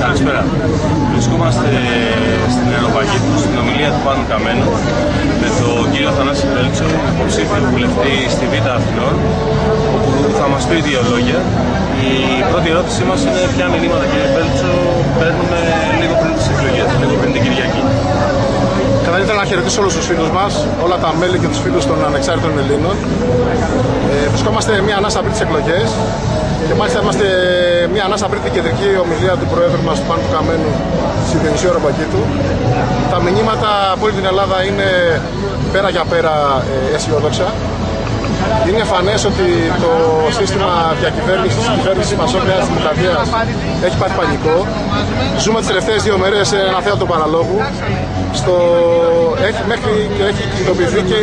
Καλησπέρα. Βρισκόμαστε στην Αεροπαγήτου, στην ομιλία του Πάνου Καμένου, με τον κύριο Θανάση Μπέλτσο, υποψήφιο βουλευτή στη Β' Αθηνών, όπου θα μας πει δύο λόγια. Η πρώτη ερώτησή μας είναι ποια μηνύματα, κύριε Μπέλτσο, παίρνουμε λίγο πριν τις εκλογές, λίγο πριν την Κυριακή. Καταρχήν ήθελα να χαιρετήσω όλους τους φίλους μας, όλα τα μέλη και τους φίλους των ανεξάρτητων Ελλήνων. Βρισκόμαστε μία ανάσα πριν τις εκλογές και μάλιστα είμαστε μία ανάσα πριν την κεντρική ομιλία του Προέδρου μας, του Πάνου Καμένου, στη Διονυσίου Αεροπαγήτου. Τα μηνύματα από όλη την Ελλάδα είναι πέρα για πέρα αισιόδοξα. Είναι εμφανές ότι το σύστημα διακυβέρνησης, της κυβέρνησης Πασόκ Νέας Δημοκρατίας έχει πάθει πανικό. Ζούμε τις τελευταίες 2 μέρες σε ένα θέατρο παραλόγου. Μέχρι και έχει κινητοποιηθεί και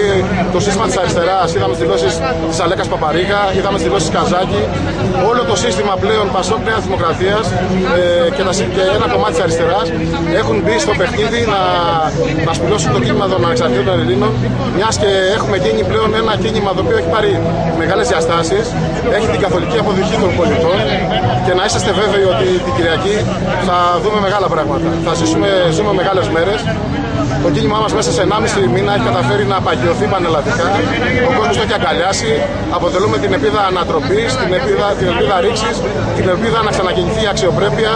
το σύστημα της αριστεράς. Είδαμε τις δηλώσεις της Αλέκας Παπαρίγα, είδαμε τις δηλώσεις της Καζάκη. Όλο το σύστημα πλέον Πασόκ Νέας Δημοκρατίας και ένα κομμάτι της αριστεράς έχουν μπει στο παιχνίδι να σπηλώσουν το κίνημα των ανεξαρτήτων Ελλήνων, μιας και έχουμε γίνει πλέον ένα κίνημα το οποίο έχει πάρει μεγάλες διαστάσεις, έχει την καθολική αποδοχή των πολιτών και να είσαστε βέβαιοι ότι την Κυριακή θα δούμε μεγάλα πράγματα. Θα ζούμε μεγάλες μέρες. Το κίνημά μας μέσα σε 1,5 μήνα έχει καταφέρει να παγιωθεί πανελλαδικά. Ο κόσμος το έχει αγκαλιάσει. Αποτελούμε την ελπίδα ανατροπής, την ελπίδα ρήξης, την ελπίδα να ξαναγεννηθεί η αξιοπρέπεια,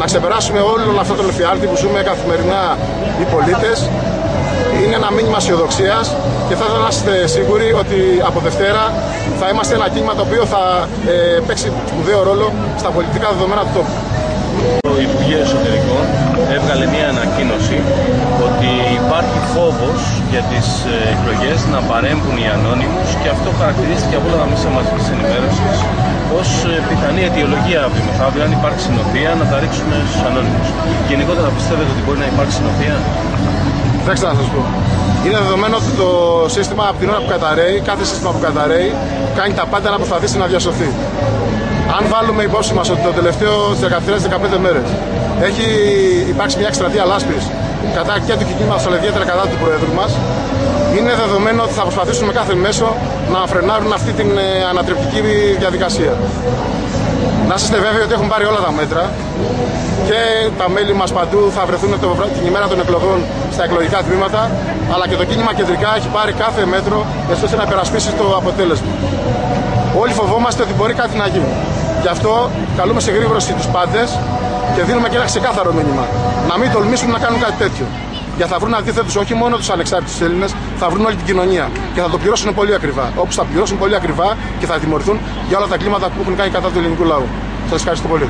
να ξεπεράσουμε όλον αυτό το εφιάλτη που ζούμε καθημερινά οι πολίτες. Είναι ένα μήνυμα αισιοδοξίας και θα ήθελα να είστε σίγουροι ότι από Δευτέρα θα είμαστε ένα κίνημα το οποίο θα παίξει σπουδαίο ρόλο στα πολιτικά δεδομένα του τόπου. Το Υπουργείο Εσωτερικών έβγαλε μια ανακοίνωση ότι υπάρχει φόβος για τις εκλογές να παρέμβουν οι ανώνυμους και αυτό χαρακτηρίστηκε από όλα τα μέσα μαζικής ενημέρωσης ως πιθανή αιτιολογία αύριο μεθαύριο, αν υπάρξει νοθεία, να τα ρίξουμε στους ανώνυμους. Γενικότερα πιστεύετε ότι μπορεί να υπάρξει νοθεία? Κοιτάξτε να σας πω. Είναι δεδομένο ότι το σύστημα από την ώρα που καταρρέει, κάθε σύστημα που καταρρέει, κάνει τα πάντα να προσπαθήσει να διασωθεί. Αν βάλουμε υπόψη μας ότι το τελευταίο στις 15 μέρες έχει υπάρξει μια εκστρατεία λάσπης κατά και του κινήματος, αλλά ιδιαίτερα κατά του Προέδρου μας, είναι δεδομένο ότι θα προσπαθήσουν με κάθε μέσο να φρενάρουν αυτή την ανατρεπτική διαδικασία. Να είστε βέβαιοι ότι έχουν πάρει όλα τα μέτρα και τα μέλη μας παντού θα βρεθούν την ημέρα των εκλογών στα εκλογικά τμήματα, αλλά και το κίνημα κεντρικά έχει πάρει κάθε μέτρο έτσι ώστε να υπερασπίσει το αποτέλεσμα. Όλοι φοβόμαστε ότι μπορεί κάτι να γίνει. Γι' αυτό καλούμε σε γρήγορση τους πάντες και δίνουμε και ένα ξεκάθαρο μήνυμα. Να μην τολμήσουν να κάνουν κάτι τέτοιο. Γιατί θα βρουν αντίθετους όχι μόνο τους ανεξάρτητους Έλληνες, θα βρουν όλη την κοινωνία. Και θα το πληρώσουν πολύ ακριβά. Όπως θα πληρώσουν πολύ ακριβά και θα τιμωρηθούν για όλα τα κλίματα που έχουν κάνει κατά του ελληνικού λαού. Σας ευχαριστώ πολύ.